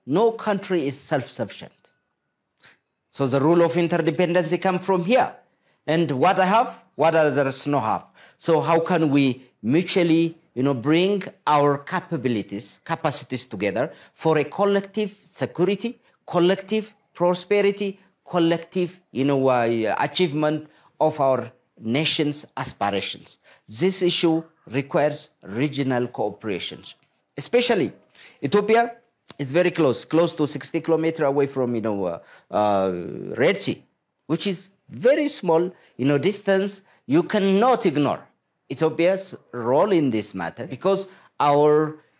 no country is self-sufficient. So the rule of interdependence comes from here. And what I have, what others no have. So how can we mutually, bring our capacities together for a collective security, collective prosperity, collective, achievement of our nation's aspirations. This issue requires regional cooperation. Especially, Ethiopia is very close to 60 kilometers away from, Red Sea, which is very small, distance. You cannot ignore Ethiopia's role in this matter because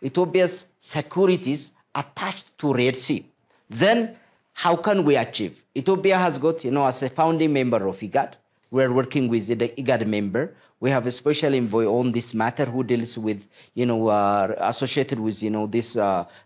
Ethiopia's securities attached to Red Sea. Then how can we achieve? Ethiopia has got, as a founding member of IGAD, we're working with the IGAD member. We have a special envoy on this matter who deals with, associated with, this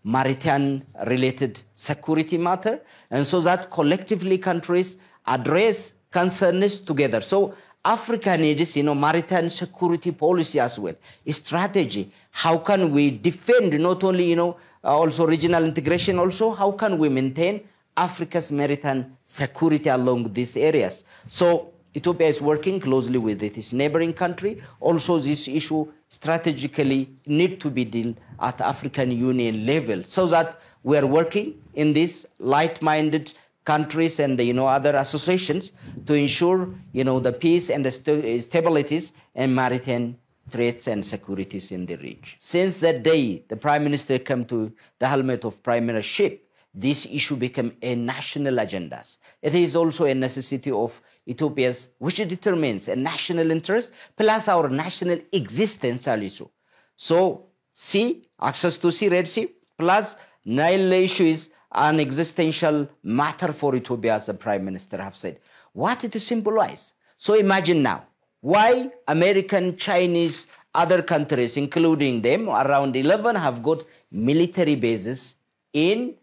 maritime-related security matter. And so that collectively countries address concerns together. So Africa needs, maritime security policy as well, a strategy. How can we defend not only, also regional integration, also how can we maintain Africa's maritime security along these areas? So Ethiopia is working closely with its neighboring country. Also, this issue strategically need to be dealt at African Union level so that we are working in these like-minded countries and other associations to ensure the peace and the stabilities and maritime threats and securities in the region. Since that day the Prime Minister came to the helmet of Premiership, this issue became a national agenda. It is also a necessity of Ethiopia's, which determines a national interest plus our national existence also. So, access to Red Sea plus Nile issue is an existential matter for Ethiopia, as the Prime Minister have said. What it symbolize? So imagine now, why American, Chinese, other countries, including them, around 11 have got military bases in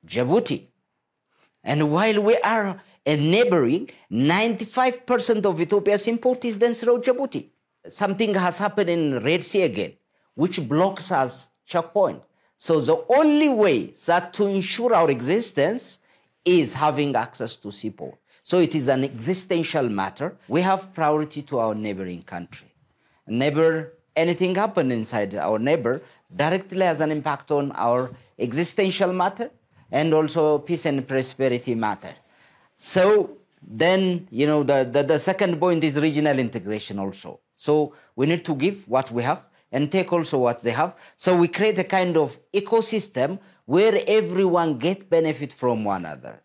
Djibouti. And while we are a neighboring, 95% of Ethiopia's import is done through Djibouti. Something has happened in Red Sea again, which blocks us checkpoint. So the only way that to ensure our existence is having access to seaport. So it is an existential matter. We have priority to our neighboring country. Anything happen inside our neighbor directly has an impact on our existential matter and also peace and prosperity matter. So then, the second point is regional integration also. So we need to give what we have and take also what they have. So we create a kind of ecosystem where everyone gets benefit from one another.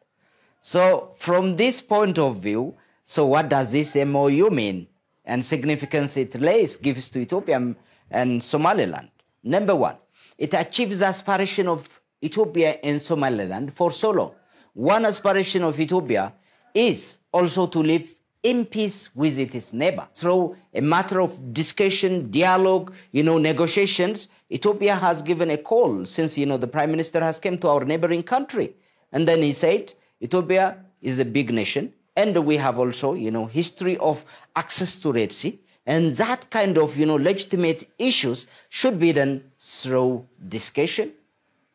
So from this point of view, so what does this MOU mean and significance it gives to Ethiopia and Somaliland? Number one, it achieves the aspiration of Ethiopia and Somaliland for so long. One aspiration of Ethiopia is also to live in peace with its neighbor. Through a matter of discussion, dialogue, negotiations, Ethiopia has given a call since, the Prime Minister has come to our neighboring country. And then he said, Ethiopia is a big nation, and we have also, history of access to Red Sea. And that kind of, legitimate issues should be done through discussion,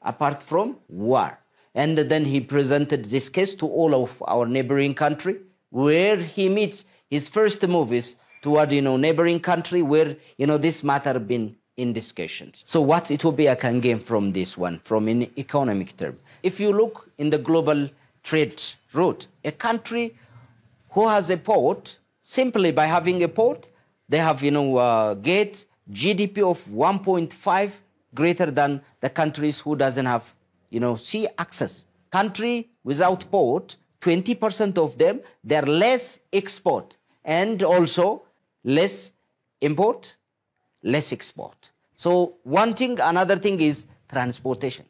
apart from war. And then he presented this case to all of our neighboring country, where he meets his first move is toward, neighboring country where, this matter been in discussions. So what Ethiopia can gain from this one, from an economic term? If you look in the global trade route, a country who has a port, simply by having a port, they have, get GDP of 1.5 greater than the countries who doesn't have, sea access. Country without port, 20% of them, they're less export and also less import, less export. So one thing, another thing is transportation.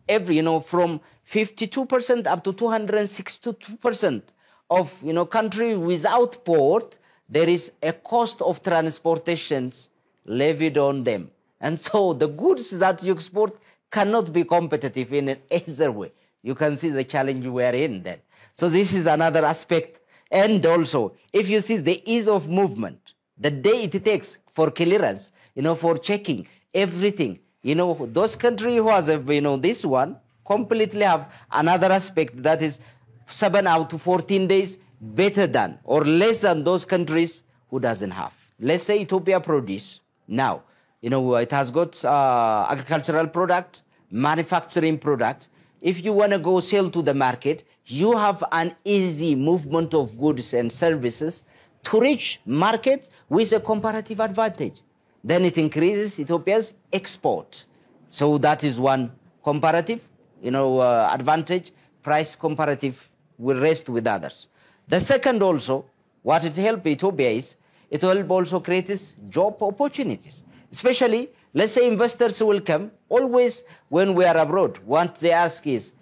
From 52% up to 262% of, country without port, there is a cost of transportations levied on them. And so the goods that you export cannot be competitive in either way. You can see the challenge we are in then. So this is another aspect. And also, if you see the ease of movement, the day it takes for clearance, for checking everything, those countries who has, this one, completely have another aspect that is 7 out to 14 days better than or less than those countries who doesn't have. Let's say Ethiopia produce now, it has got agricultural product, manufacturing product. If you want to go sell to the market, you have an easy movement of goods and services to reach markets with a comparative advantage. Then it increases Ethiopia's export. So that is one comparative, advantage. Price comparative will rest with others. The second also, what it helps Ethiopia is, it will also create job opportunities. Especially, let's say investors will come, always when we are abroad, what they ask is,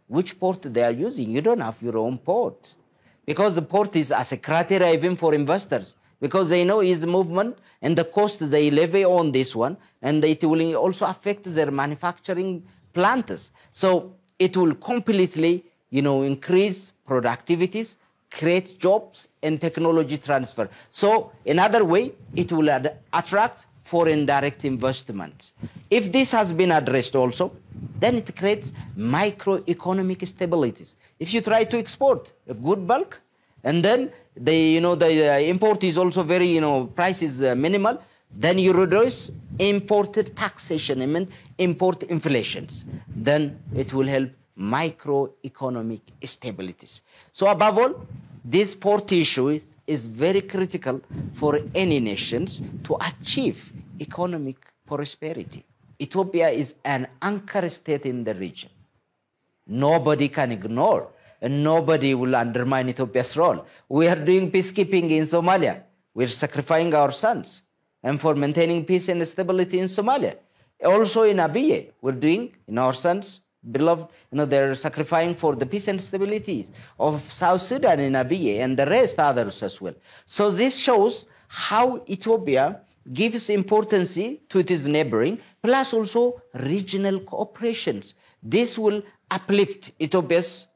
which port they are using? You don't have your own port. Because the port is as a criteria even for investors. Because they know its movement and the cost they levy on this one, and it will also affect their manufacturing plants. So it will completely, increase productivities, create jobs and technology transfer. So another way, it will attract foreign direct investment. If this has been addressed also, then it creates microeconomic stabilities. If you try to export a good bulk, and then the import is also very, price is minimal, then you reduce imported taxation, import inflations. Then it will help microeconomic stabilities. So above all, this port issue is very critical for any nations to achieve economic prosperity. Ethiopia is an anchor state in the region. Nobody can ignore and nobody will undermine Ethiopia's role. We are doing peacekeeping in Somalia. We're sacrificing our sons and for maintaining peace and stability in Somalia. Also in Abyei, we're doing, our sons, beloved, they're sacrificing for the peace and stability of South Sudan in Abyei and the rest others as well. So this shows how Ethiopia gives importance to its neighboring, plus also regional cooperations. This will uplift Ethiopia's,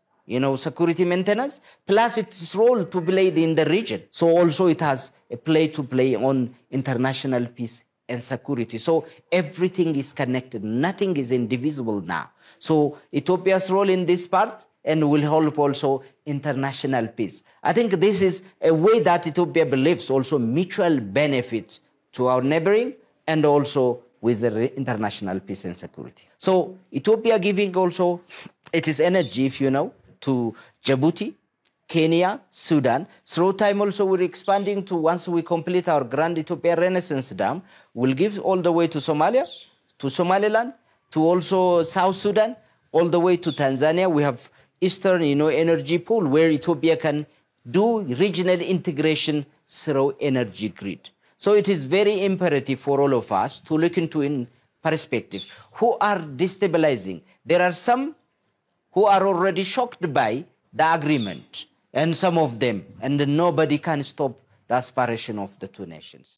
security maintenance, plus its role to play in the region. So also it has a play to play on international peace and security. So everything is connected. Nothing is indivisible now. So Ethiopia's role in this part and will help also international peace. I think this is a way that Ethiopia believes also mutual benefits to our neighboring and also with the international peace and security. So Ethiopia giving also its energy, to Djibouti, Kenya, Sudan. Through time also we're expanding to, once we complete our Grand Ethiopia Renaissance Dam, we'll give all the way to Somalia, to Somaliland, to also South Sudan, all the way to Tanzania. We have Eastern, energy pool where Ethiopia can do regional integration through energy grid. So it is very imperative for all of us to look into in perspective who are destabilizing. There are some who are already shocked by the agreement, and some of them, and nobody can stop the aspiration of the two nations.